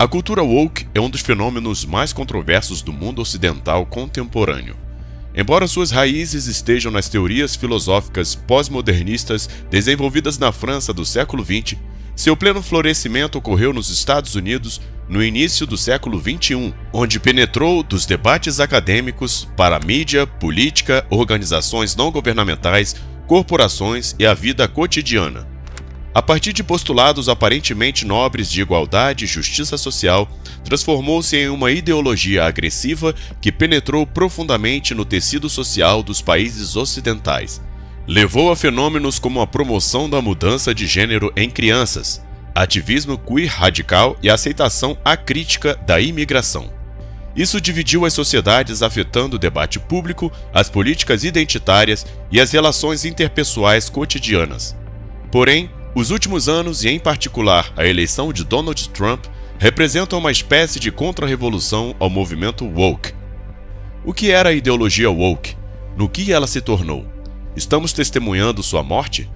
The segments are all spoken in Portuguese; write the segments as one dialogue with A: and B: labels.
A: A cultura woke é um dos fenômenos mais controversos do mundo ocidental contemporâneo. Embora suas raízes estejam nas teorias filosóficas pós-modernistas desenvolvidas na França do século XX, seu pleno florescimento ocorreu nos Estados Unidos no início do século XXI, onde penetrou dos debates acadêmicos para a mídia, política, organizações não governamentais, corporações e a vida cotidiana. A partir de postulados aparentemente nobres de igualdade e justiça social, transformou-se em uma ideologia agressiva que penetrou profundamente no tecido social dos países ocidentais. Levou a fenômenos como a promoção da mudança de gênero em crianças, ativismo queer radical e a aceitação acrítica da imigração. Isso dividiu as sociedades, afetando o debate público, as políticas identitárias e as relações interpessoais cotidianas. Porém, os últimos anos, e em particular a eleição de Donald Trump, representam uma espécie de contra-revolução ao movimento woke. O que era a ideologia woke? No que ela se tornou? Estamos testemunhando sua morte?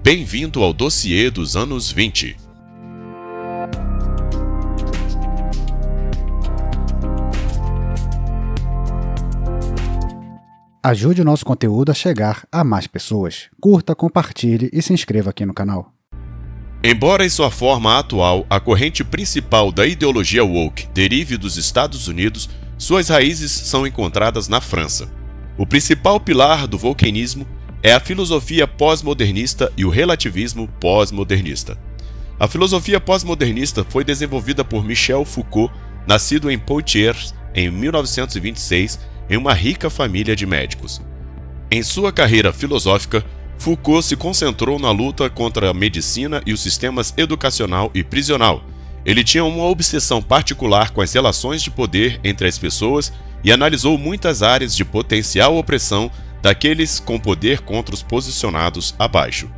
A: Bem-vindo ao dossiê dos anos 20.
B: Ajude o nosso conteúdo a chegar a mais pessoas. Curta, compartilhe e se inscreva aqui no canal.
A: Embora em sua forma atual a corrente principal da ideologia woke derive dos Estados Unidos, suas raízes são encontradas na França. O principal pilar do wokeismo é a filosofia pós-modernista e o relativismo pós-modernista. A filosofia pós-modernista foi desenvolvida por Michel Foucault, nascido em Poitiers em 1926, em uma rica família de médicos. Em sua carreira filosófica, Foucault se concentrou na luta contra a medicina e os sistemas educacional e prisional. Ele tinha uma obsessão particular com as relações de poder entre as pessoas e analisou muitas áreas de potencial opressão daqueles com poder contra os posicionados abaixo.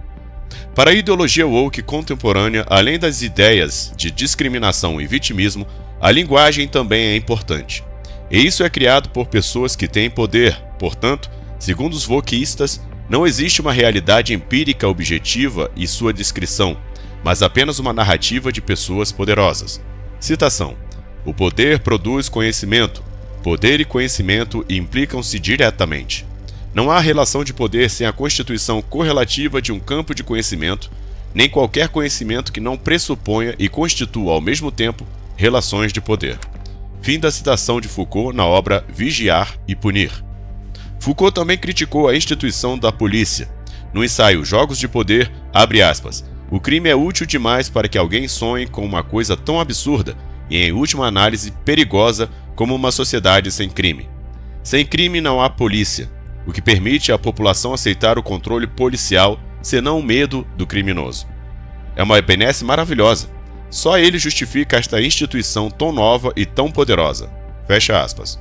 A: Para a ideologia woke contemporânea, além das ideias de discriminação e vitimismo, a linguagem também é importante. E isso é criado por pessoas que têm poder. Portanto, segundo os wokeistas, não existe uma realidade empírica objetiva e sua descrição, mas apenas uma narrativa de pessoas poderosas. Citação: o poder produz conhecimento. Poder e conhecimento implicam-se diretamente. Não há relação de poder sem a constituição correlativa de um campo de conhecimento, nem qualquer conhecimento que não pressuponha e constitua ao mesmo tempo relações de poder. Fim da citação de Foucault na obra Vigiar e Punir. Foucault também criticou a instituição da polícia. No ensaio Jogos de Poder, abre aspas, o crime é útil demais para que alguém sonhe com uma coisa tão absurda e, em última análise, perigosa como uma sociedade sem crime. Sem crime não há polícia, o que permite à população aceitar o controle policial, senão o medo do criminoso. É uma benesse maravilhosa. Só ele justifica esta instituição tão nova e tão poderosa. Fecha aspas.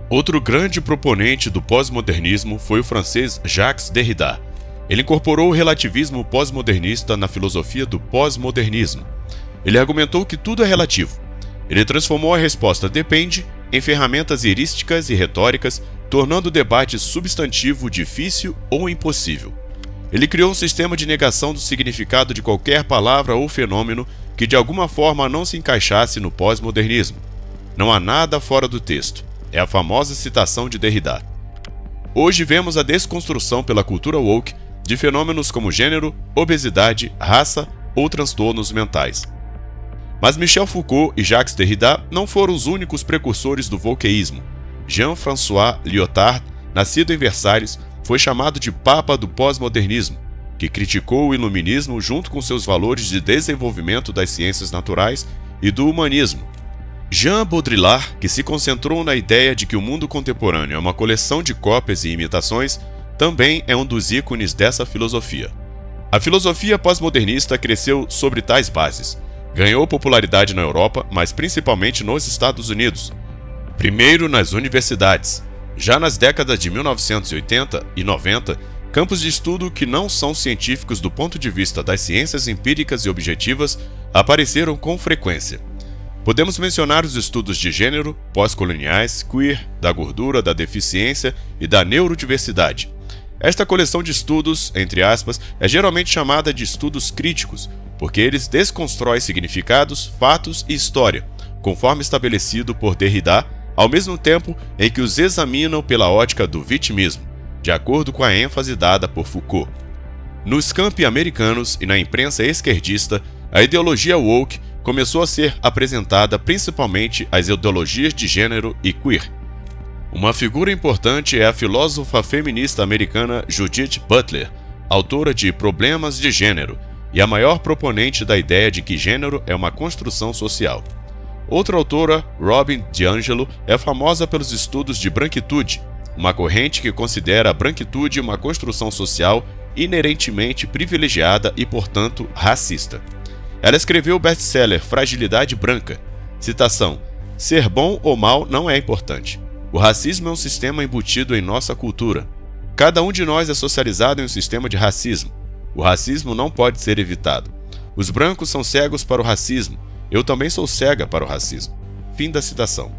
A: Outro grande proponente do pós-modernismo foi o francês Jacques Derrida. Ele incorporou o relativismo pós-modernista na filosofia do pós-modernismo. Ele argumentou que tudo é relativo. Ele transformou a resposta depende em ferramentas heurísticas e retóricas, tornando o debate substantivo difícil ou impossível. Ele criou um sistema de negação do significado de qualquer palavra ou fenômeno que de alguma forma não se encaixasse no pós-modernismo. Não há nada fora do texto. É a famosa citação de Derrida. Hoje vemos a desconstrução pela cultura woke de fenômenos como gênero, obesidade, raça ou transtornos mentais. Mas Michel Foucault e Jacques Derrida não foram os únicos precursores do wokeísmo. Jean-François Lyotard, nascido em Versalhes, foi chamado de Papa do pós-modernismo, que criticou o iluminismo junto com seus valores de desenvolvimento das ciências naturais e do humanismo. Jean Baudrillard, que se concentrou na ideia de que o mundo contemporâneo é uma coleção de cópias e imitações, também é um dos ícones dessa filosofia. A filosofia pós-modernista cresceu sobre tais bases. Ganhou popularidade na Europa, mas principalmente nos Estados Unidos. Primeiro nas universidades. Já nas décadas de 1980 e 90, campos de estudo que não são científicos do ponto de vista das ciências empíricas e objetivas apareceram com frequência. Podemos mencionar os estudos de gênero, pós-coloniais, queer, da gordura, da deficiência e da neurodiversidade. Esta coleção de estudos, entre aspas, é geralmente chamada de estudos críticos, porque eles desconstroem significados, fatos e história, conforme estabelecido por Derrida, ao mesmo tempo em que os examinam pela ótica do vitimismo, de acordo com a ênfase dada por Foucault. Nos campi americanos e na imprensa esquerdista, a ideologia woke começou a ser apresentada principalmente às ideologias de gênero e queer. Uma figura importante é a filósofa feminista americana Judith Butler, autora de Problemas de Gênero, e a maior proponente da ideia de que gênero é uma construção social. Outra autora, Robin DiAngelo, é famosa pelos estudos de branquitude, uma corrente que considera a branquitude uma construção social inerentemente privilegiada e, portanto, racista. Ela escreveu o best-seller Fragilidade Branca. Citação: ser bom ou mal não é importante. O racismo é um sistema embutido em nossa cultura. Cada um de nós é socializado em um sistema de racismo. O racismo não pode ser evitado. Os brancos são cegos para o racismo. Eu também sou cega para o racismo. Fim da citação.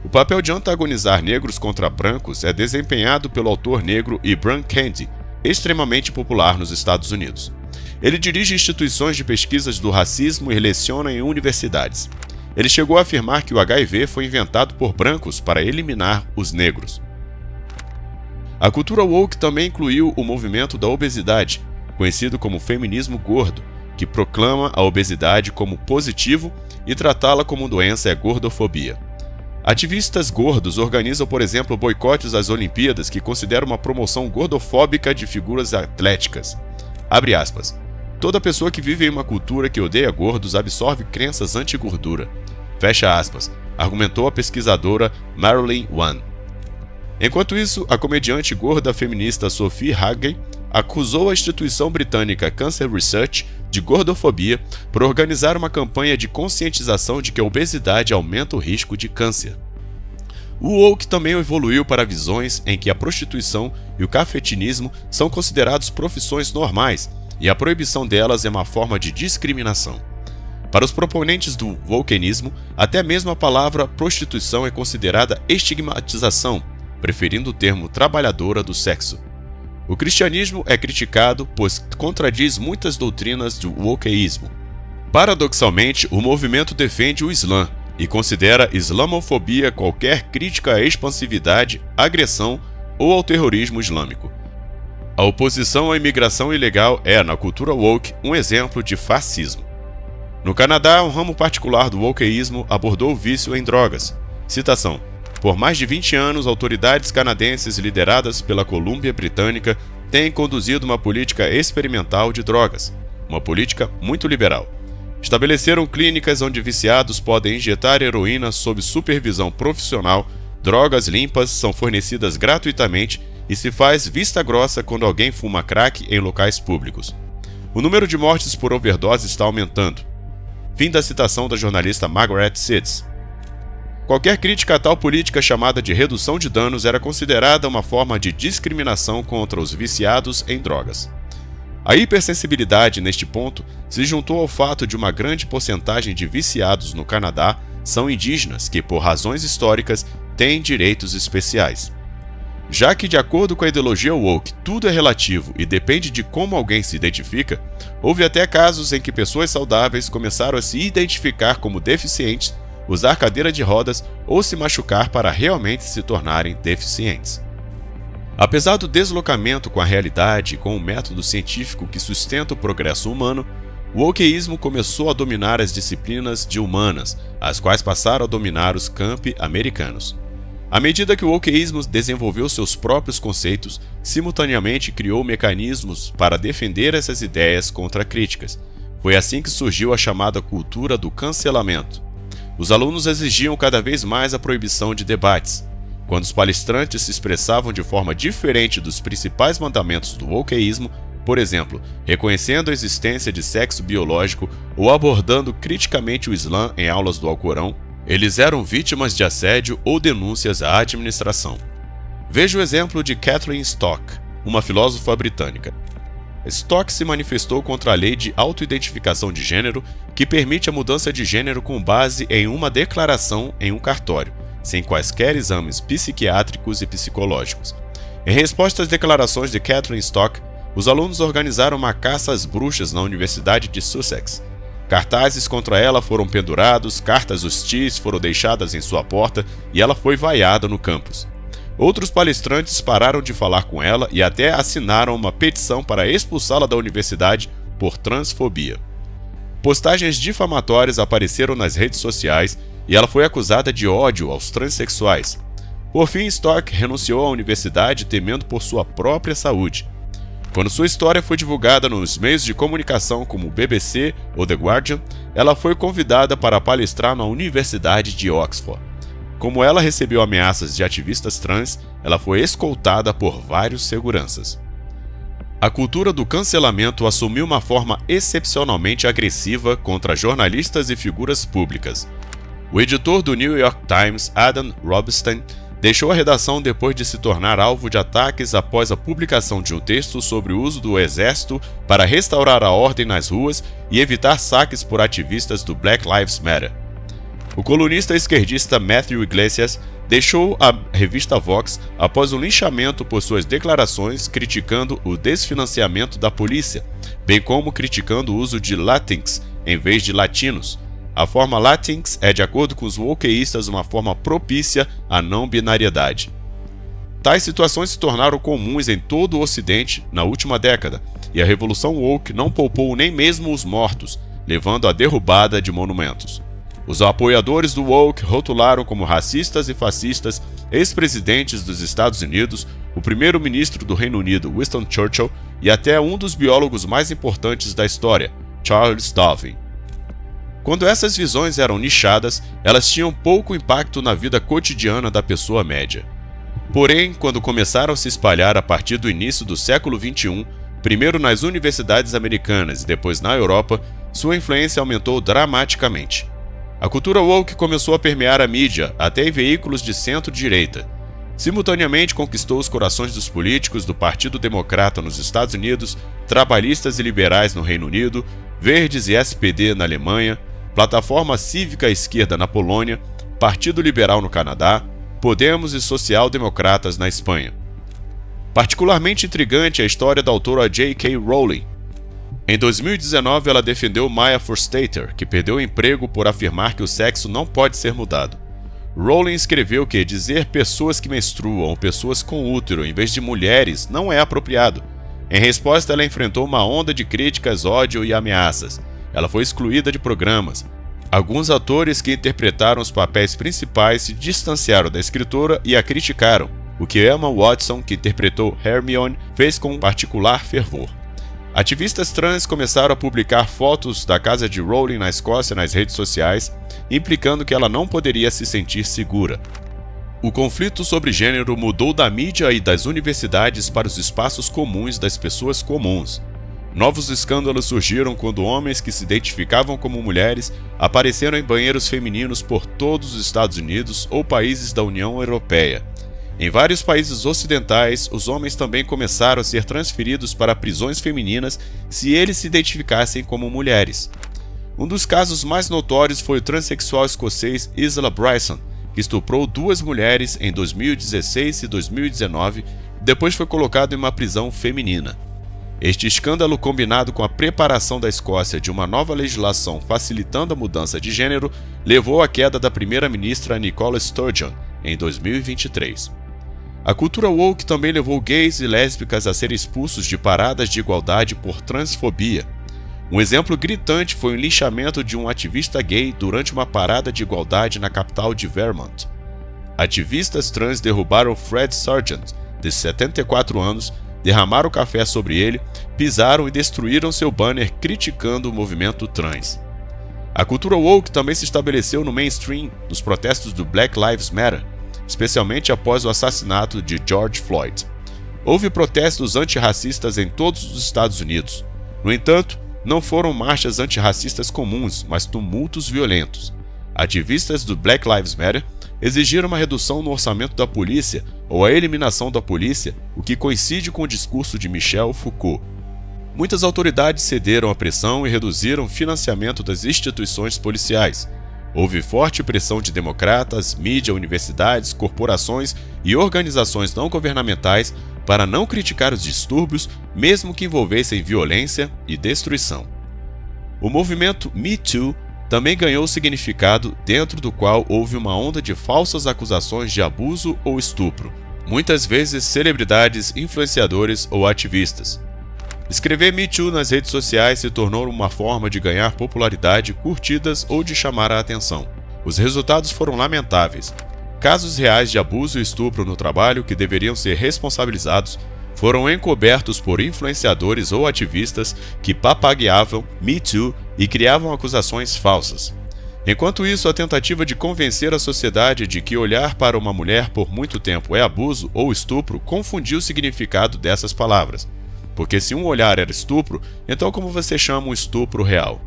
A: O papel de antagonizar negros contra brancos é desempenhado pelo autor negro Ibram Kendi, extremamente popular nos Estados Unidos. Ele dirige instituições de pesquisas do racismo e leciona em universidades. Ele chegou a afirmar que o HIV foi inventado por brancos para eliminar os negros. A cultura woke também incluiu o movimento da obesidade, conhecido como feminismo gordo, que proclama a obesidade como positivo e tratá-la como doença é gordofobia. Ativistas gordos organizam, por exemplo, boicotes às Olimpíadas que consideram uma promoção gordofóbica de figuras atléticas. Abre aspas. Toda pessoa que vive em uma cultura que odeia gordos absorve crenças anti-gordura. Fecha aspas, argumentou a pesquisadora Marilyn Wan. Enquanto isso, a comediante gorda feminista Sophie Hagen acusou a instituição britânica Cancer Research de gordofobia por organizar uma campanha de conscientização de que a obesidade aumenta o risco de câncer. O woke também evoluiu para visões em que a prostituição e o cafetinismo são considerados profissões normais e a proibição delas é uma forma de discriminação. Para os proponentes do wokeismo, até mesmo a palavra prostituição é considerada estigmatização, preferindo o termo trabalhadora do sexo. O cristianismo é criticado, pois contradiz muitas doutrinas do wokeísmo. Paradoxalmente, o movimento defende o Islã e considera islamofobia qualquer crítica à expansividade, agressão ou ao terrorismo islâmico. A oposição à imigração ilegal é, na cultura woke, um exemplo de fascismo. No Canadá, um ramo particular do wokeísmo abordou o vício em drogas. Citação: por mais de 20 anos, autoridades canadenses lideradas pela Colômbia Britânica têm conduzido uma política experimental de drogas, uma política muito liberal. Estabeleceram clínicas onde viciados podem injetar heroína sob supervisão profissional, drogas limpas são fornecidas gratuitamente e se faz vista grossa quando alguém fuma crack em locais públicos. O número de mortes por overdose está aumentando. Fim da citação da jornalista Margaret Seeds. Qualquer crítica a tal política chamada de redução de danos era considerada uma forma de discriminação contra os viciados em drogas. A hipersensibilidade neste ponto se juntou ao fato de uma grande porcentagem de viciados no Canadá são indígenas que, por razões históricas, têm direitos especiais. Já que, de acordo com a ideologia woke, tudo é relativo e depende de como alguém se identifica, houve até casos em que pessoas saudáveis começaram a se identificar como deficientes, usar cadeira de rodas ou se machucar para realmente se tornarem deficientes. Apesar do deslocamento com a realidade e com o método científico que sustenta o progresso humano, o wokeísmo começou a dominar as disciplinas de humanas, as quais passaram a dominar os campi americanos. À medida que o wokeísmo desenvolveu seus próprios conceitos, simultaneamente criou mecanismos para defender essas ideias contra críticas. Foi assim que surgiu a chamada cultura do cancelamento. Os alunos exigiam cada vez mais a proibição de debates. Quando os palestrantes se expressavam de forma diferente dos principais mandamentos do wokeísmo, por exemplo, reconhecendo a existência de sexo biológico ou abordando criticamente o Islã em aulas do Alcorão, eles eram vítimas de assédio ou denúncias à administração. Veja o exemplo de Kathleen Stock, uma filósofa britânica. Stock se manifestou contra a lei de autoidentificação de gênero que permite a mudança de gênero com base em uma declaração em um cartório, sem quaisquer exames psiquiátricos e psicológicos. Em resposta às declarações de Kathleen Stock, os alunos organizaram uma caça às bruxas na Universidade de Sussex. Cartazes contra ela foram pendurados, cartas hostis foram deixadas em sua porta e ela foi vaiada no campus. Outros palestrantes pararam de falar com ela e até assinaram uma petição para expulsá-la da universidade por transfobia. Postagens difamatórias apareceram nas redes sociais e ela foi acusada de ódio aos transexuais. Por fim, Stock renunciou à universidade temendo por sua própria saúde. Quando sua história foi divulgada nos meios de comunicação como o BBC ou The Guardian, ela foi convidada para palestrar na Universidade de Oxford. Como ela recebeu ameaças de ativistas trans, ela foi escoltada por vários seguranças. A cultura do cancelamento assumiu uma forma excepcionalmente agressiva contra jornalistas e figuras públicas. O editor do New York Times, Adam Robinstein, deixou a redação depois de se tornar alvo de ataques após a publicação de um texto sobre o uso do exército para restaurar a ordem nas ruas e evitar saques por ativistas do Black Lives Matter. O colunista esquerdista Matthew Iglesias deixou a revista Vox após um linchamento por suas declarações criticando o desfinanciamento da polícia, bem como criticando o uso de Latinx em vez de latinos. A forma Latinx é, de acordo com os wokeístas, uma forma propícia à não-binariedade. Tais situações se tornaram comuns em todo o Ocidente na última década, e a revolução woke não poupou nem mesmo os mortos, levando à derrubada de monumentos. Os apoiadores do woke rotularam como racistas e fascistas ex-presidentes dos Estados Unidos, o primeiro-ministro do Reino Unido, Winston Churchill, e até um dos biólogos mais importantes da história, Charles Darwin. Quando essas visões eram nichadas, elas tinham pouco impacto na vida cotidiana da pessoa média. Porém, quando começaram a se espalhar a partir do início do século XXI, primeiro nas universidades americanas e depois na Europa, sua influência aumentou dramaticamente. A cultura woke começou a permear a mídia, até em veículos de centro-direita. Simultaneamente conquistou os corações dos políticos do Partido Democrata nos Estados Unidos, trabalhistas e liberais no Reino Unido, verdes e SPD na Alemanha, Plataforma Cívica Esquerda na Polônia, Partido Liberal no Canadá, Podemos e Social-Democratas na Espanha. Particularmente intrigante é a história da autora J.K. Rowling. Em 2019, ela defendeu Maya Forstater, que perdeu o emprego por afirmar que o sexo não pode ser mudado. Rowling escreveu que dizer pessoas que menstruam ou pessoas com útero em vez de mulheres não é apropriado. Em resposta, ela enfrentou uma onda de críticas, ódio e ameaças. Ela foi excluída de programas. Alguns atores que interpretaram os papéis principais se distanciaram da escritora e a criticaram, o que Emma Watson, que interpretou Hermione, fez com particular fervor. Ativistas trans começaram a publicar fotos da casa de Rowling na Escócia nas redes sociais, implicando que ela não poderia se sentir segura. O conflito sobre gênero mudou da mídia e das universidades para os espaços comuns das pessoas comuns. Novos escândalos surgiram quando homens que se identificavam como mulheres apareceram em banheiros femininos por todos os Estados Unidos ou países da União Europeia. Em vários países ocidentais, os homens também começaram a ser transferidos para prisões femininas se eles se identificassem como mulheres. Um dos casos mais notórios foi o transexual escocês Isla Bryson, que estuprou 2 mulheres em 2016 e 2019 e depois foi colocado em uma prisão feminina. Este escândalo, combinado com a preparação da Escócia de uma nova legislação facilitando a mudança de gênero, levou à queda da primeira-ministra Nicola Sturgeon em 2023. A cultura woke também levou gays e lésbicas a serem expulsos de paradas de igualdade por transfobia. Um exemplo gritante foi o linchamento de um ativista gay durante uma parada de igualdade na capital de Vermont. Ativistas trans derrubaram Fred Sargent, de 74 anos, derramaram café sobre ele, pisaram e destruíram seu banner criticando o movimento trans. A cultura woke também se estabeleceu no mainstream nos protestos do Black Lives Matter, especialmente após o assassinato de George Floyd. Houve protestos antirracistas em todos os Estados Unidos. No entanto, não foram marchas antirracistas comuns, mas tumultos violentos. Ativistas do Black Lives Matter exigiram uma redução no orçamento da polícia ou a eliminação da polícia, o que coincide com o discurso de Michel Foucault. Muitas autoridades cederam à pressão e reduziram o financiamento das instituições policiais. Houve forte pressão de democratas, mídia, universidades, corporações e organizações não governamentais para não criticar os distúrbios, mesmo que envolvessem violência e destruição. O movimento Me Too também ganhou significado, dentro do qual houve uma onda de falsas acusações de abuso ou estupro, muitas vezes celebridades, influenciadores ou ativistas. Escrever Me Too nas redes sociais se tornou uma forma de ganhar popularidade, curtidas ou de chamar a atenção. Os resultados foram lamentáveis. Casos reais de abuso e estupro no trabalho que deveriam ser responsabilizados foram encobertos por influenciadores ou ativistas que papagueavam Me Too e criavam acusações falsas. Enquanto isso, a tentativa de convencer a sociedade de que olhar para uma mulher por muito tempo é abuso ou estupro confundiu o significado dessas palavras. Porque se um olhar era estupro, então como você chama um estupro real?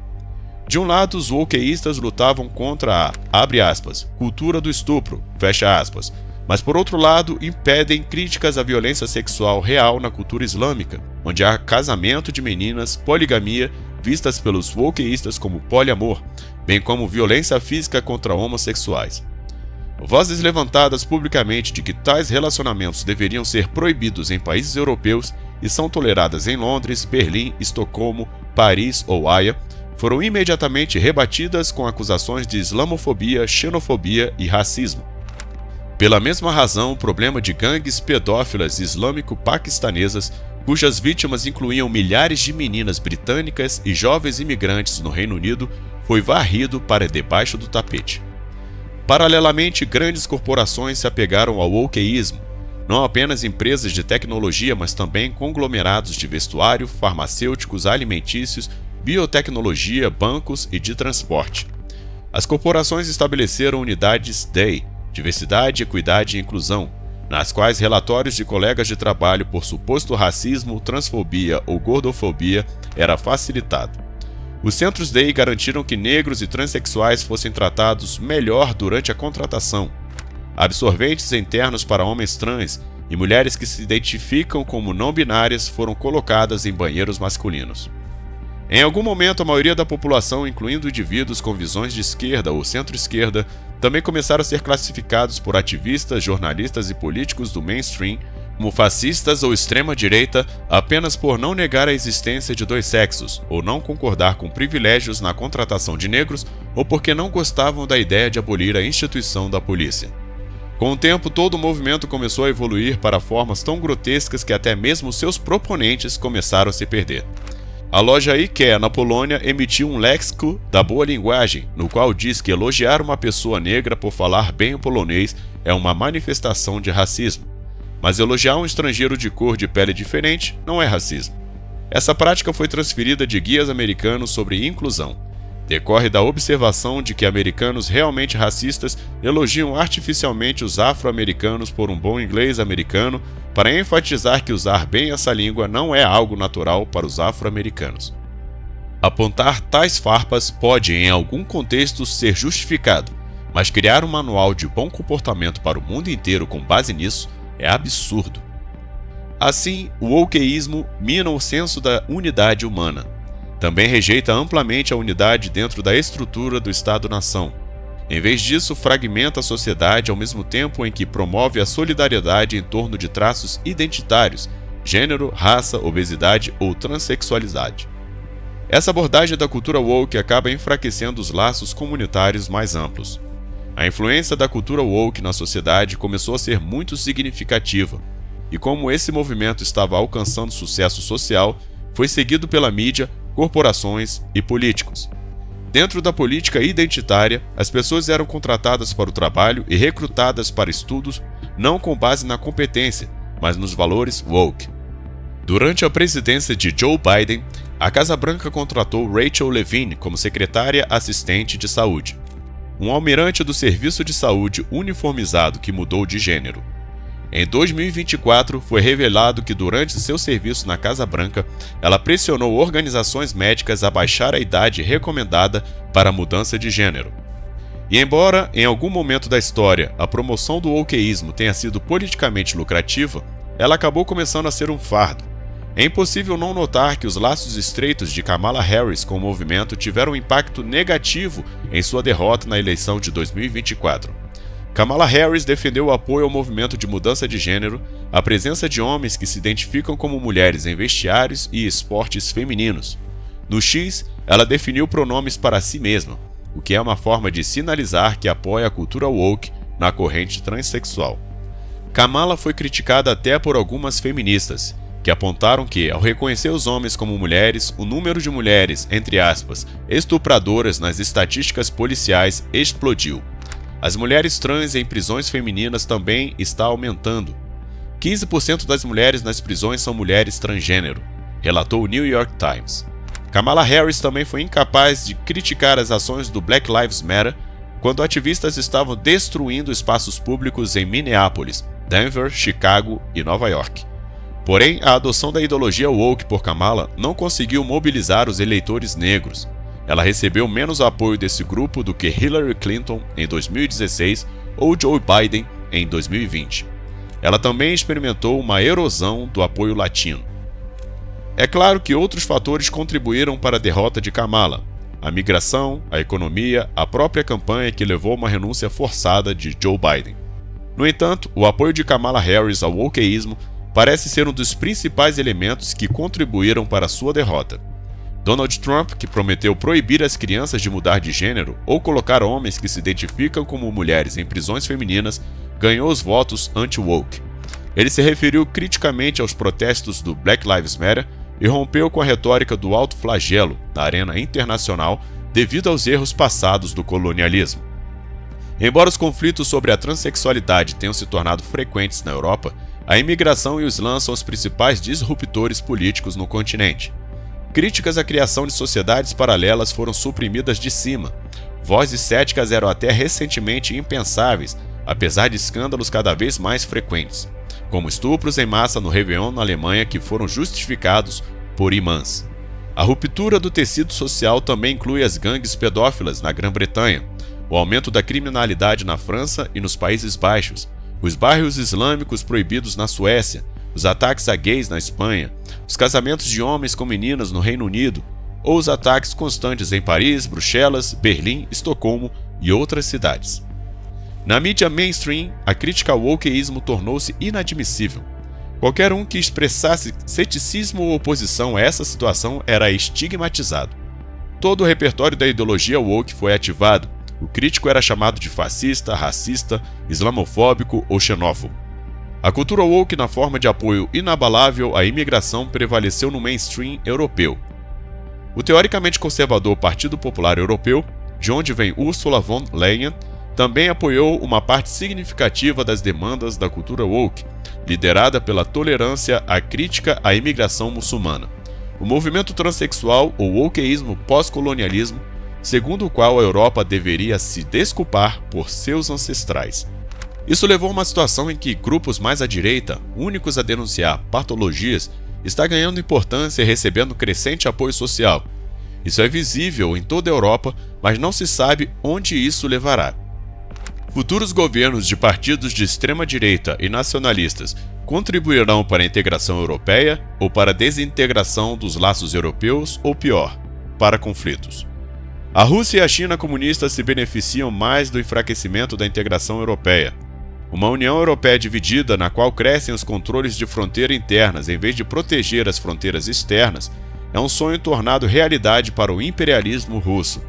A: De um lado, os wokeístas lutavam contra a, abre aspas, cultura do estupro, fecha aspas, mas por outro lado, impedem críticas à violência sexual real na cultura islâmica, onde há casamento de meninas, poligamia, vistas pelos wokeístas como poliamor, bem como violência física contra homossexuais. Vozes levantadas publicamente de que tais relacionamentos deveriam ser proibidos em países europeus e são toleradas em Londres, Berlim, Estocolmo, Paris ou Haia, foram imediatamente rebatidas com acusações de islamofobia, xenofobia e racismo. Pela mesma razão, o problema de gangues pedófilas islâmico-paquistanesas, cujas vítimas incluíam milhares de meninas britânicas e jovens imigrantes no Reino Unido, foi varrido para debaixo do tapete. Paralelamente, grandes corporações se apegaram ao wokeísmo, não apenas empresas de tecnologia, mas também conglomerados de vestuário, farmacêuticos, alimentícios, biotecnologia, bancos e de transporte. As corporações estabeleceram unidades DEI, Diversidade, Equidade e Inclusão, nas quais relatórios de colegas de trabalho por suposto racismo, transfobia ou gordofobia era facilitado. Os centros DEI garantiram que negros e transexuais fossem tratados melhor durante a contratação. Absorventes internos para homens trans e mulheres que se identificam como não binárias foram colocadas em banheiros masculinos. Em algum momento, a maioria da população, incluindo indivíduos com visões de esquerda ou centro-esquerda, também começaram a ser classificados por ativistas, jornalistas e políticos do mainstream como fascistas ou extrema-direita apenas por não negar a existência de dois sexos, ou não concordar com privilégios na contratação de negros, ou porque não gostavam da ideia de abolir a instituição da polícia. Com o tempo, todo o movimento começou a evoluir para formas tão grotescas que até mesmo seus proponentes começaram a se perder. A loja IKEA, na Polônia, emitiu um léxico da boa linguagem, no qual diz que elogiar uma pessoa negra por falar bem o polonês é uma manifestação de racismo. Mas elogiar um estrangeiro de cor de pele diferente não é racismo. Essa prática foi transferida de guias americanos sobre inclusão. Decorre da observação de que americanos realmente racistas elogiam artificialmente os afro-americanos por um bom inglês americano, para enfatizar que usar bem essa língua não é algo natural para os afro-americanos. Apontar tais farpas pode, em algum contexto, ser justificado, mas criar um manual de bom comportamento para o mundo inteiro com base nisso é absurdo. Assim, o wokeísmo mina o senso da unidade humana. Também rejeita amplamente a unidade dentro da estrutura do Estado-nação. Em vez disso, fragmenta a sociedade ao mesmo tempo em que promove a solidariedade em torno de traços identitários, gênero, raça, obesidade ou transexualidade. Essa abordagem da cultura woke acaba enfraquecendo os laços comunitários mais amplos. A influência da cultura woke na sociedade começou a ser muito significativa, e como esse movimento estava alcançando sucesso social, foi seguido pela mídia, corporações e políticos. Dentro da política identitária, as pessoas eram contratadas para o trabalho e recrutadas para estudos não com base na competência, mas nos valores woke. Durante a presidência de Joe Biden, a Casa Branca contratou Rachel Levine como secretária assistente de saúde, um almirante do Serviço de Saúde uniformizado que mudou de gênero. Em 2024, foi revelado que durante seu serviço na Casa Branca, ela pressionou organizações médicas a baixar a idade recomendada para a mudança de gênero. E embora, em algum momento da história, a promoção do wokeísmo tenha sido politicamente lucrativa, ela acabou começando a ser um fardo. É impossível não notar que os laços estreitos de Kamala Harris com o movimento tiveram um impacto negativo em sua derrota na eleição de 2024. Kamala Harris defendeu o apoio ao movimento de mudança de gênero, a presença de homens que se identificam como mulheres em vestiários e esportes femininos. No X, ela definiu pronomes para si mesma, o que é uma forma de sinalizar que apoia a cultura woke na corrente transexual. Kamala foi criticada até por algumas feministas, que apontaram que, ao reconhecer os homens como mulheres, o número de mulheres, entre aspas, estupradoras nas estatísticas policiais explodiu. As mulheres trans em prisões femininas também está aumentando. 15% das mulheres nas prisões são mulheres transgênero, relatou o New York Times. Kamala Harris também foi incapaz de criticar as ações do Black Lives Matter quando ativistas estavam destruindo espaços públicos em Minneapolis, Denver, Chicago e Nova York. Porém, a adoção da ideologia woke por Kamala não conseguiu mobilizar os eleitores negros. Ela recebeu menos apoio desse grupo do que Hillary Clinton em 2016 ou Joe Biden em 2020. Ela também experimentou uma erosão do apoio latino. É claro que outros fatores contribuíram para a derrota de Kamala: a migração, a economia, a própria campanha que levou a uma renúncia forçada de Joe Biden. No entanto, o apoio de Kamala Harris ao wokeísmo parece ser um dos principais elementos que contribuíram para sua derrota. Donald Trump, que prometeu proibir as crianças de mudar de gênero ou colocar homens que se identificam como mulheres em prisões femininas, ganhou os votos anti-woke. Ele se referiu criticamente aos protestos do Black Lives Matter e rompeu com a retórica do alto flagelo na arena internacional devido aos erros passados do colonialismo. Embora os conflitos sobre a transexualidade tenham se tornado frequentes na Europa, a imigração e o Islã são os principais disruptores políticos no continente. Críticas à criação de sociedades paralelas foram suprimidas de cima. Vozes céticas eram até recentemente impensáveis, apesar de escândalos cada vez mais frequentes, como estupros em massa no Réveillon na Alemanha que foram justificados por imãs. A ruptura do tecido social também inclui as gangues pedófilas na Grã-Bretanha, o aumento da criminalidade na França e nos Países Baixos, os bairros islâmicos proibidos na Suécia, os ataques a gays na Espanha, os casamentos de homens com meninas no Reino Unido, ou os ataques constantes em Paris, Bruxelas, Berlim, Estocolmo e outras cidades. Na mídia mainstream, a crítica ao wokeísmo tornou-se inadmissível. Qualquer um que expressasse ceticismo ou oposição a essa situação era estigmatizado. Todo o repertório da ideologia woke foi ativado. O crítico era chamado de fascista, racista, islamofóbico ou xenófobo. A cultura woke na forma de apoio inabalável à imigração prevaleceu no mainstream europeu. O teoricamente conservador Partido Popular Europeu, de onde vem Ursula von Leyen, também apoiou uma parte significativa das demandas da cultura woke, liderada pela tolerância à crítica à imigração muçulmana. O movimento transexual ou wokeísmo pós-colonialismo, segundo o qual a Europa deveria se desculpar por seus ancestrais. Isso levou a uma situação em que grupos mais à direita, únicos a denunciar patologias, está ganhando importância e recebendo crescente apoio social. Isso é visível em toda a Europa, mas não se sabe onde isso levará. Futuros governos de partidos de extrema-direita e nacionalistas contribuirão para a integração europeia ou para a desintegração dos laços europeus ou, pior, para conflitos. A Rússia e a China comunista se beneficiam mais do enfraquecimento da integração europeia. Uma União Europeia dividida, na qual crescem os controles de fronteira internas em vez de proteger as fronteiras externas, é um sonho tornado realidade para o imperialismo russo.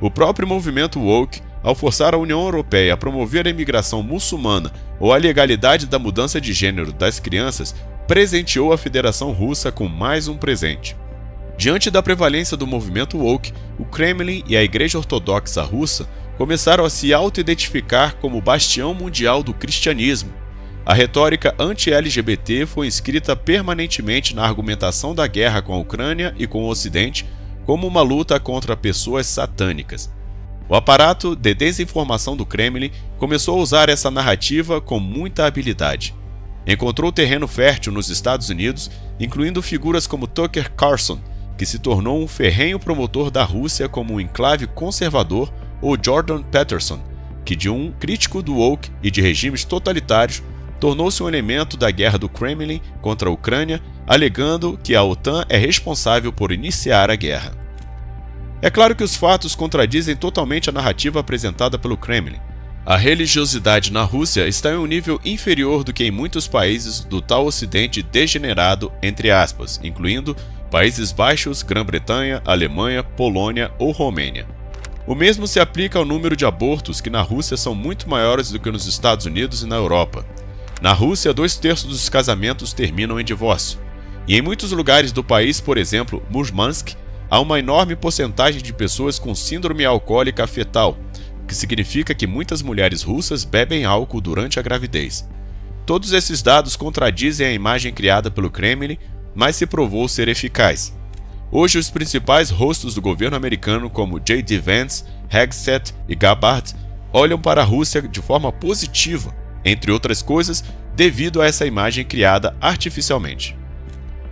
A: O próprio movimento woke, ao forçar a União Europeia a promover a imigração muçulmana ou a legalidade da mudança de gênero das crianças, presenteou a Federação Russa com mais um presente. Diante da prevalência do movimento woke, o Kremlin e a Igreja Ortodoxa Russa começaram a se auto-identificar como bastião mundial do cristianismo. A retórica anti-LGBT foi inscrita permanentemente na argumentação da guerra com a Ucrânia e com o Ocidente como uma luta contra pessoas satânicas. O aparato de desinformação do Kremlin começou a usar essa narrativa com muita habilidade. Encontrou terreno fértil nos Estados Unidos, incluindo figuras como Tucker Carlson, que se tornou um ferrenho promotor da Rússia como um enclave conservador, ou Jordan Peterson, que de um crítico do woke e de regimes totalitários, tornou-se um elemento da guerra do Kremlin contra a Ucrânia, alegando que a OTAN é responsável por iniciar a guerra. É claro que os fatos contradizem totalmente a narrativa apresentada pelo Kremlin. A religiosidade na Rússia está em um nível inferior do que em muitos países do tal ocidente degenerado, entre aspas, incluindo Países Baixos, Grã-Bretanha, Alemanha, Polônia ou Romênia. O mesmo se aplica ao número de abortos, que na Rússia são muito maiores do que nos Estados Unidos e na Europa. Na Rússia, 2/3 dos casamentos terminam em divórcio. E em muitos lugares do país, por exemplo, Murmansk, há uma enorme porcentagem de pessoas com síndrome alcoólica fetal, o que significa que muitas mulheres russas bebem álcool durante a gravidez. Todos esses dados contradizem a imagem criada pelo Kremlin, mas se provou ser eficaz. Hoje, os principais rostos do governo americano, como J.D. Vance, Hegseth e Gabbard, olham para a Rússia de forma positiva, entre outras coisas, devido a essa imagem criada artificialmente.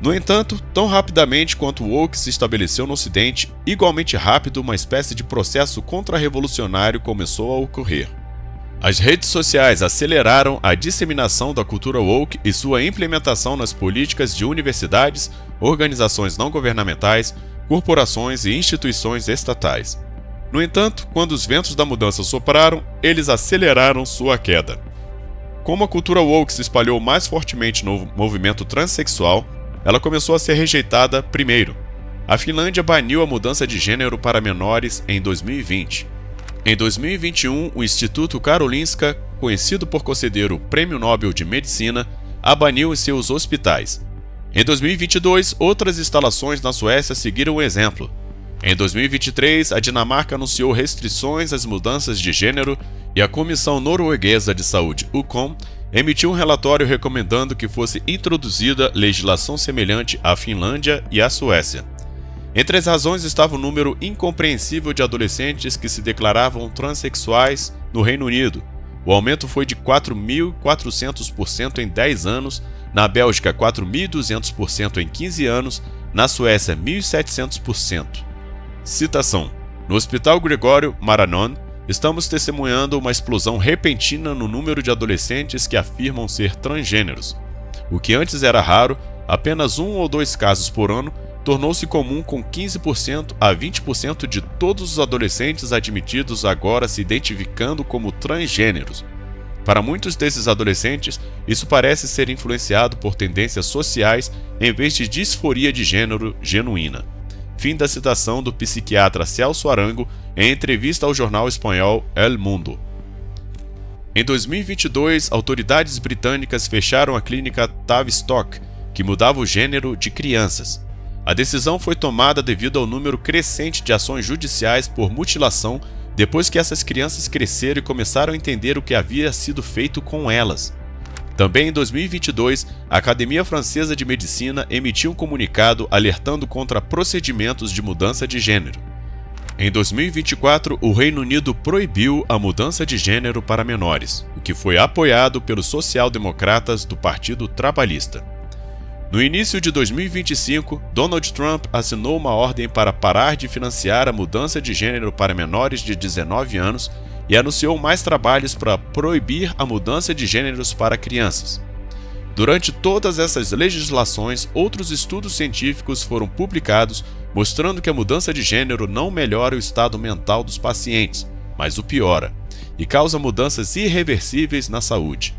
A: No entanto, tão rapidamente quanto o woke se estabeleceu no Ocidente, igualmente rápido uma espécie de processo contra-revolucionário começou a ocorrer. As redes sociais aceleraram a disseminação da cultura woke e sua implementação nas políticas de universidades, organizações não governamentais, corporações e instituições estatais. No entanto, quando os ventos da mudança sopraram, eles aceleraram sua queda. Como a cultura woke se espalhou mais fortemente no movimento transexual, ela começou a ser rejeitada primeiro. A Finlândia baniu a mudança de gênero para menores em 2020. Em 2021, o Instituto Karolinska, conhecido por conceder o Prêmio Nobel de Medicina, a baniu em seus hospitais. Em 2022, outras instalações na Suécia seguiram o exemplo. Em 2023, a Dinamarca anunciou restrições às mudanças de gênero e a Comissão Norueguesa de Saúde, UKOM, emitiu um relatório recomendando que fosse introduzida legislação semelhante à Finlândia e à Suécia. Entre as razões estava o número incompreensível de adolescentes que se declaravam transexuais no Reino Unido. O aumento foi de 4.400% em 10 anos, na Bélgica 4.200% em 15 anos, na Suécia 1.700%. Citação: no Hospital Gregório Maranon, estamos testemunhando uma explosão repentina no número de adolescentes que afirmam ser transgêneros. O que antes era raro, apenas 1 ou 2 casos por ano, tornou-se comum, com 15% a 20% de todos os adolescentes admitidos agora se identificando como transgêneros. Para muitos desses adolescentes, isso parece ser influenciado por tendências sociais em vez de disforia de gênero genuína. Fim da citação do psiquiatra Celso Arango em entrevista ao jornal espanhol El Mundo. Em 2022, autoridades britânicas fecharam a clínica Tavistock, que mudava o gênero de crianças. A decisão foi tomada devido ao número crescente de ações judiciais por mutilação depois que essas crianças cresceram e começaram a entender o que havia sido feito com elas. Também em 2022, a Academia Francesa de Medicina emitiu um comunicado alertando contra procedimentos de mudança de gênero. Em 2024, o Reino Unido proibiu a mudança de gênero para menores, o que foi apoiado pelos social-democratas do Partido Trabalhista. No início de 2025, Donald Trump assinou uma ordem para parar de financiar a mudança de gênero para menores de 19 anos e anunciou mais trabalhos para proibir a mudança de gêneros para crianças. Durante todas essas legislações, outros estudos científicos foram publicados mostrando que a mudança de gênero não melhora o estado mental dos pacientes, mas o piora, e causa mudanças irreversíveis na saúde.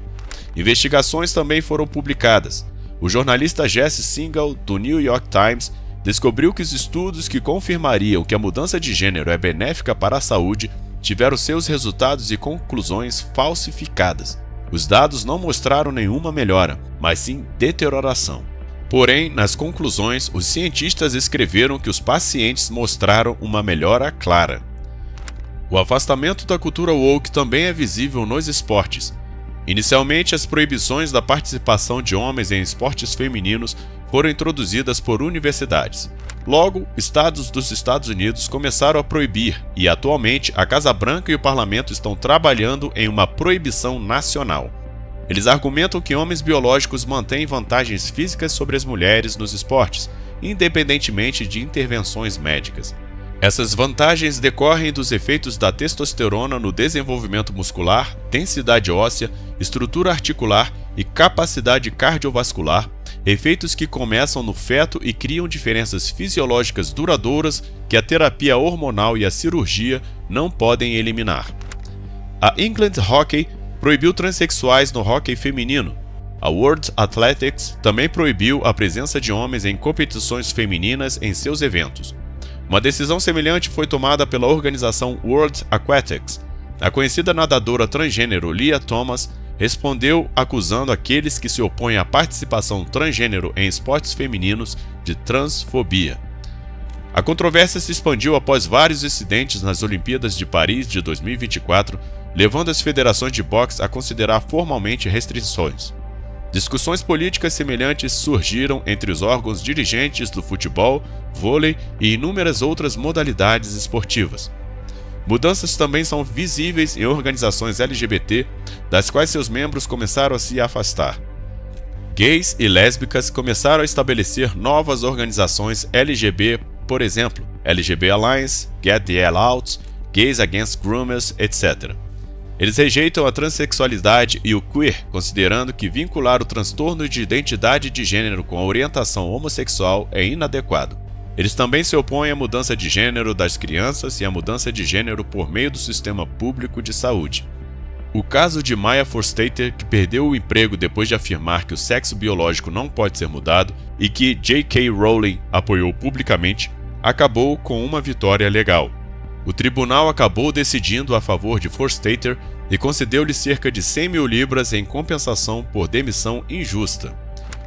A: Investigações também foram publicadas. O jornalista Jesse Singal, do New York Times, descobriu que os estudos que confirmariam que a mudança de gênero é benéfica para a saúde tiveram seus resultados e conclusões falsificadas. Os dados não mostraram nenhuma melhora, mas sim deterioração. Porém, nas conclusões, os cientistas escreveram que os pacientes mostraram uma melhora clara. O afastamento da cultura woke também é visível nos esportes. Inicialmente, as proibições da participação de homens em esportes femininos foram introduzidas por universidades. Logo, estados dos Estados Unidos começaram a proibir e, atualmente, a Casa Branca e o Parlamento estão trabalhando em uma proibição nacional. Eles argumentam que homens biológicos mantêm vantagens físicas sobre as mulheres nos esportes, independentemente de intervenções médicas. Essas vantagens decorrem dos efeitos da testosterona no desenvolvimento muscular, densidade óssea, estrutura articular e capacidade cardiovascular, efeitos que começam no feto e criam diferenças fisiológicas duradouras que a terapia hormonal e a cirurgia não podem eliminar. A England Hockey proibiu transexuais no hóquei feminino. A World Athletics também proibiu a presença de homens em competições femininas em seus eventos. Uma decisão semelhante foi tomada pela organização World Aquatics. A conhecida nadadora transgênero Lia Thomas respondeu acusando aqueles que se opõem à participação transgênero em esportes femininos de transfobia. A controvérsia se expandiu após vários incidentes nas Olimpíadas de Paris de 2024, levando as federações de boxe a considerar formalmente restrições. Discussões políticas semelhantes surgiram entre os órgãos dirigentes do futebol, vôlei e inúmeras outras modalidades esportivas. Mudanças também são visíveis em organizações LGBT, das quais seus membros começaram a se afastar. Gays e lésbicas começaram a estabelecer novas organizações LGB, por exemplo, LGB Alliance, Get the Hell Out, Gays Against Groomers, etc. Eles rejeitam a transexualidade e o queer, considerando que vincular o transtorno de identidade de gênero com a orientação homossexual é inadequado. Eles também se opõem à mudança de gênero das crianças e à mudança de gênero por meio do sistema público de saúde. O caso de Maya Forstater, que perdeu o emprego depois de afirmar que o sexo biológico não pode ser mudado e que J.K. Rowling apoiou publicamente, acabou com uma vitória legal. O tribunal acabou decidindo a favor de Forstater e concedeu-lhe cerca de 100 mil libras em compensação por demissão injusta.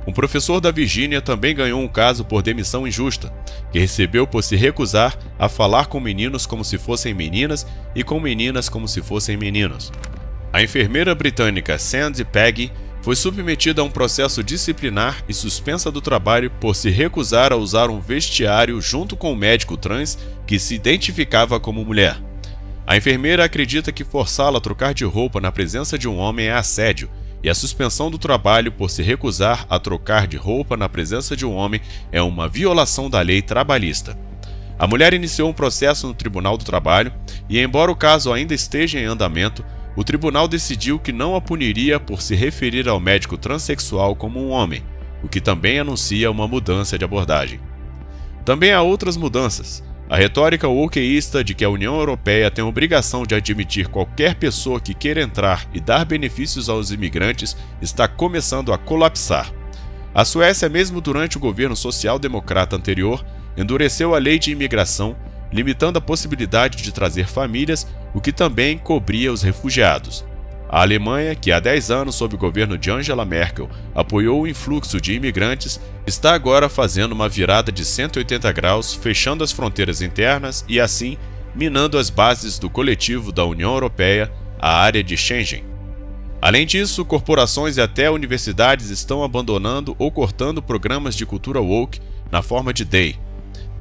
A: Um professor da Virgínia também ganhou um caso por demissão injusta, que recebeu por se recusar a falar com meninos como se fossem meninas e com meninas como se fossem meninos. A enfermeira britânica Sandy Peggy foi submetida a um processo disciplinar e suspensa do trabalho por se recusar a usar um vestiário junto com um médico trans que se identificava como mulher. A enfermeira acredita que forçá-la a trocar de roupa na presença de um homem é assédio, e a suspensão do trabalho por se recusar a trocar de roupa na presença de um homem é uma violação da lei trabalhista. A mulher iniciou um processo no Tribunal do Trabalho e, embora o caso ainda esteja em andamento, o tribunal decidiu que não a puniria por se referir ao médico transexual como um homem, o que também anuncia uma mudança de abordagem. Também há outras mudanças. A retórica wokeísta de que a União Europeia tem a obrigação de admitir qualquer pessoa que queira entrar e dar benefícios aos imigrantes está começando a colapsar. A Suécia, mesmo durante o governo social-democrata anterior, endureceu a lei de imigração, limitando a possibilidade de trazer famílias, o que também cobria os refugiados. A Alemanha, que há 10 anos sob o governo de Angela Merkel apoiou o influxo de imigrantes, está agora fazendo uma virada de 180 graus, fechando as fronteiras internas e, assim, minando as bases do coletivo da União Europeia, a área de Schengen. Além disso, corporações e até universidades estão abandonando ou cortando programas de cultura woke na forma de DEI.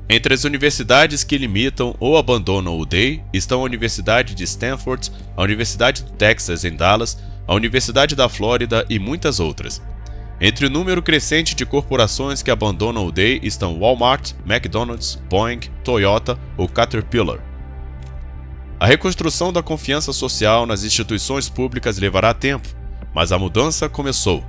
A: Entre as universidades que limitam ou abandonam o DEI estão a Universidade de Stanford, a Universidade do Texas em Dallas, a Universidade da Flórida e muitas outras. Entre o número crescente de corporações que abandonam o DEI estão Walmart, McDonald's, Boeing, Toyota ou Caterpillar. A reconstrução da confiança social nas instituições públicas levará tempo, mas a mudança começou.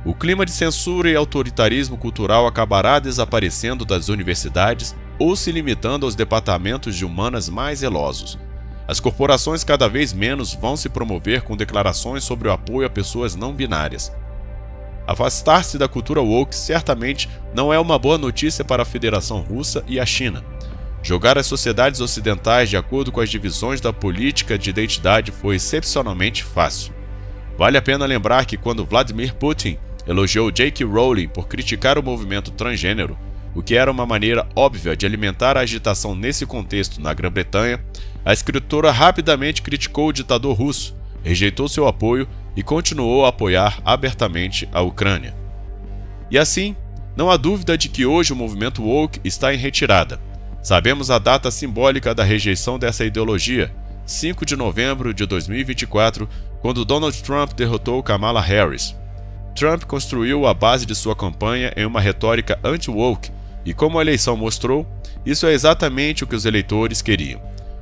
A: O clima de censura e autoritarismo cultural acabará desaparecendo das universidades ou se limitando aos departamentos de humanas mais zelosos. As corporações cada vez menos vão se promover com declarações sobre o apoio a pessoas não binárias. Afastar-se da cultura woke certamente não é uma boa notícia para a Federação Russa e a China. Jogar as sociedades ocidentais de acordo com as divisões da política de identidade foi excepcionalmente fácil. Vale a pena lembrar que quando Vladimir Putin elogiou J.K. Rowling por criticar o movimento transgênero, o que era uma maneira óbvia de alimentar a agitação nesse contexto na Grã-Bretanha, a escritora rapidamente criticou o ditador russo, rejeitou seu apoio e continuou a apoiar abertamente a Ucrânia. E assim, não há dúvida de que hoje o movimento woke está em retirada. Sabemos a data simbólica da rejeição dessa ideologia, 5 de novembro de 2024, quando Donald Trump derrotou Kamala Harris. Trump construiu a base de sua campanha em uma retórica anti-woke e, como a eleição mostrou, isso é exatamente o que os eleitores queriam.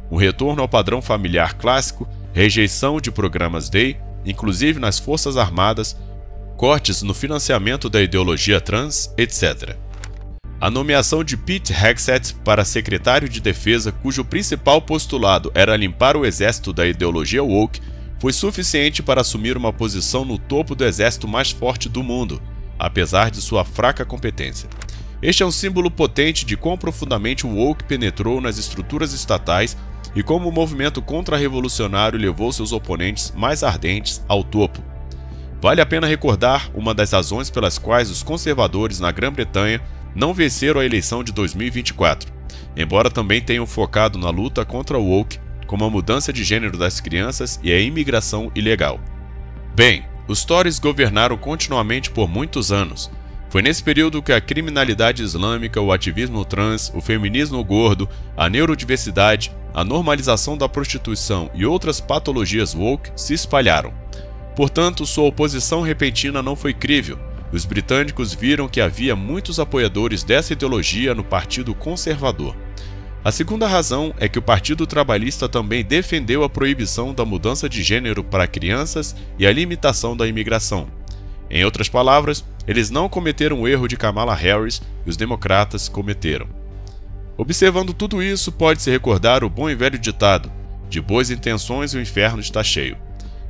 A: Um retorno ao padrão familiar clássico, rejeição de programas DEI, inclusive nas Forças Armadas, cortes no financiamento da ideologia trans, etc. A nomeação de Pete Hegseth para secretário de Defesa, cujo principal postulado era limpar o exército da ideologia woke, foi suficiente para assumir uma posição no topo do exército mais forte do mundo, apesar de sua fraca competência. Este é um símbolo potente de quão profundamente o woke penetrou nas estruturas estatais e como o movimento contra-revolucionário levou seus oponentes mais ardentes ao topo. Vale a pena recordar uma das razões pelas quais os conservadores na Grã-Bretanha não venceram a eleição de 2024, embora também tenham focado na luta contra o woke, como a mudança de gênero das crianças e a imigração ilegal. Bem, os Tories governaram continuamente por muitos anos. Foi nesse período que a criminalidade islâmica, o ativismo trans, o feminismo gordo, a neurodiversidade, a normalização da prostituição e outras patologias woke se espalharam. Portanto, sua oposição repentina não foi crível. Os britânicos viram que havia muitos apoiadores dessa ideologia no Partido Conservador. A segunda razão é que o Partido Trabalhista também defendeu a proibição da mudança de gênero para crianças e a limitação da imigração. Em outras palavras, eles não cometeram o erro de Kamala Harris e os democratas cometeram. Observando tudo isso, pode-se recordar o bom e velho ditado: de boas intenções o inferno está cheio.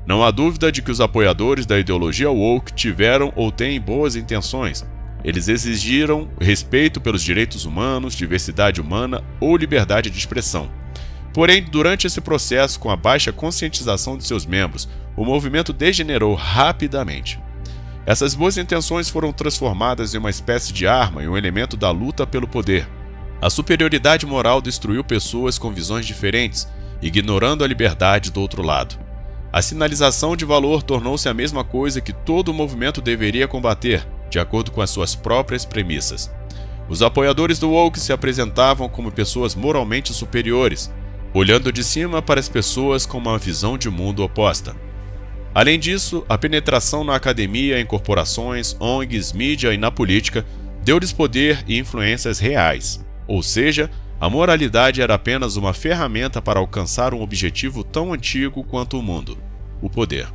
A: Não há dúvida de que os apoiadores da ideologia woke tiveram ou têm boas intenções. Eles exigiram respeito pelos direitos humanos, diversidade humana ou liberdade de expressão. Porém, durante esse processo, com a baixa conscientização de seus membros, o movimento degenerou rapidamente. Essas boas intenções foram transformadas em uma espécie de arma e um elemento da luta pelo poder. A superioridade moral destruiu pessoas com visões diferentes, ignorando a liberdade do outro lado. A sinalização de valor tornou-se a mesma coisa que todo o movimento deveria combater, de acordo com as suas próprias premissas. Os apoiadores do woke se apresentavam como pessoas moralmente superiores, olhando de cima para as pessoas com uma visão de mundo oposta. Além disso, a penetração na academia, em corporações, ONGs, mídia e na política deu-lhes poder e influências reais. Ou seja, a moralidade era apenas uma ferramenta para alcançar um objetivo tão antigo quanto o mundo: o poder.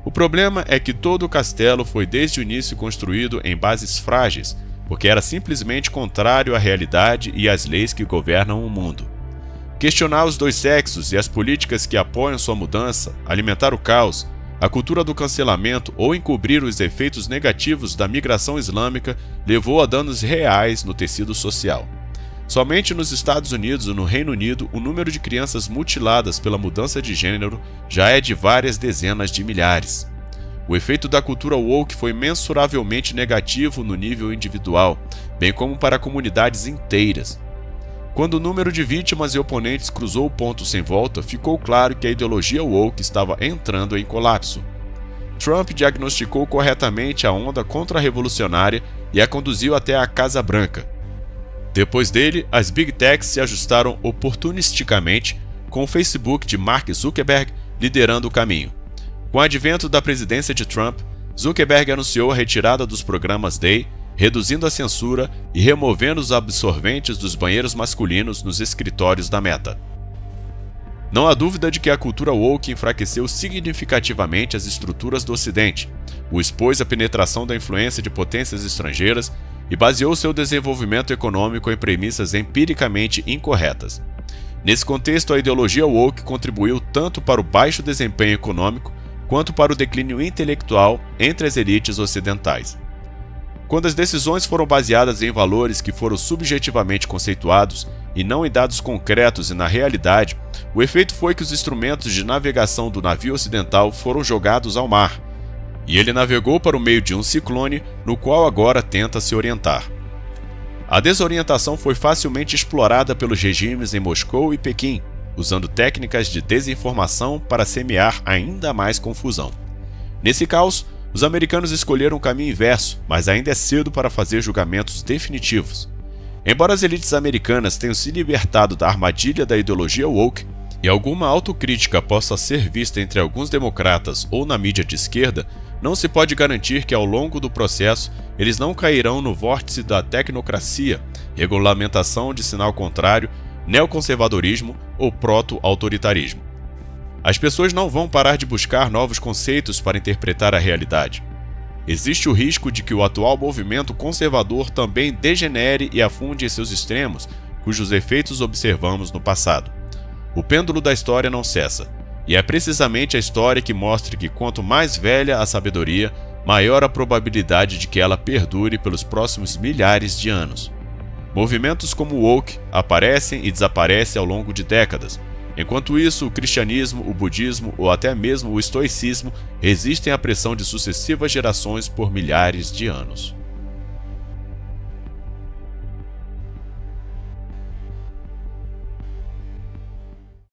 A: O problema é que todo o castelo foi desde o início construído em bases frágeis, porque era simplesmente contrário à realidade e às leis que governam o mundo. Questionar os dois sexos e as políticas que apoiam sua mudança, alimentar o caos, a cultura do cancelamento ou encobrir os efeitos negativos da migração islâmica levou a danos reais no tecido social. Somente nos Estados Unidos e no Reino Unido, o número de crianças mutiladas pela mudança de gênero já é de várias dezenas de milhares. O efeito da cultura woke foi mensuravelmente negativo no nível individual, bem como para comunidades inteiras. Quando o número de vítimas e oponentes cruzou o ponto sem volta, ficou claro que a ideologia woke estava entrando em colapso. Trump diagnosticou corretamente a onda contra-revolucionária e a conduziu até a Casa Branca. Depois dele, as Big Techs se ajustaram oportunisticamente, com o Facebook de Mark Zuckerberg liderando o caminho. Com o advento da presidência de Trump, Zuckerberg anunciou a retirada dos programas Day, reduzindo a censura e removendo os absorventes dos banheiros masculinos nos escritórios da Meta. Não há dúvida de que a cultura woke enfraqueceu significativamente as estruturas do Ocidente, o expôs à penetração da influência de potências estrangeiras e baseou seu desenvolvimento econômico em premissas empiricamente incorretas. Nesse contexto, a ideologia woke contribuiu tanto para o baixo desempenho econômico quanto para o declínio intelectual entre as elites ocidentais. Quando as decisões foram baseadas em valores que foram subjetivamente conceituados e não em dados concretos e na realidade, o efeito foi que os instrumentos de navegação do navio ocidental foram jogados ao mar, e ele navegou para o meio de um ciclone, no qual agora tenta se orientar. A desorientação foi facilmente explorada pelos regimes em Moscou e Pequim, usando técnicas de desinformação para semear ainda mais confusão. Nesse caos, os americanos escolheram um caminho inverso, mas ainda é cedo para fazer julgamentos definitivos. Embora as elites americanas tenham se libertado da armadilha da ideologia woke, e alguma autocrítica possa ser vista entre alguns democratas ou na mídia de esquerda, não se pode garantir que ao longo do processo eles não cairão no vórtice da tecnocracia, regulamentação de sinal contrário, neoconservadorismo ou proto-autoritarismo. As pessoas não vão parar de buscar novos conceitos para interpretar a realidade. Existe o risco de que o atual movimento conservador também degenere e afunde em seus extremos, cujos efeitos observamos no passado. O pêndulo da história não cessa. E é precisamente a história que mostra que quanto mais velha a sabedoria, maior a probabilidade de que ela perdure pelos próximos milhares de anos. Movimentos como o woke aparecem e desaparecem ao longo de décadas. Enquanto isso, o cristianismo, o budismo ou até mesmo o estoicismo resistem à pressão de sucessivas gerações por milhares de anos.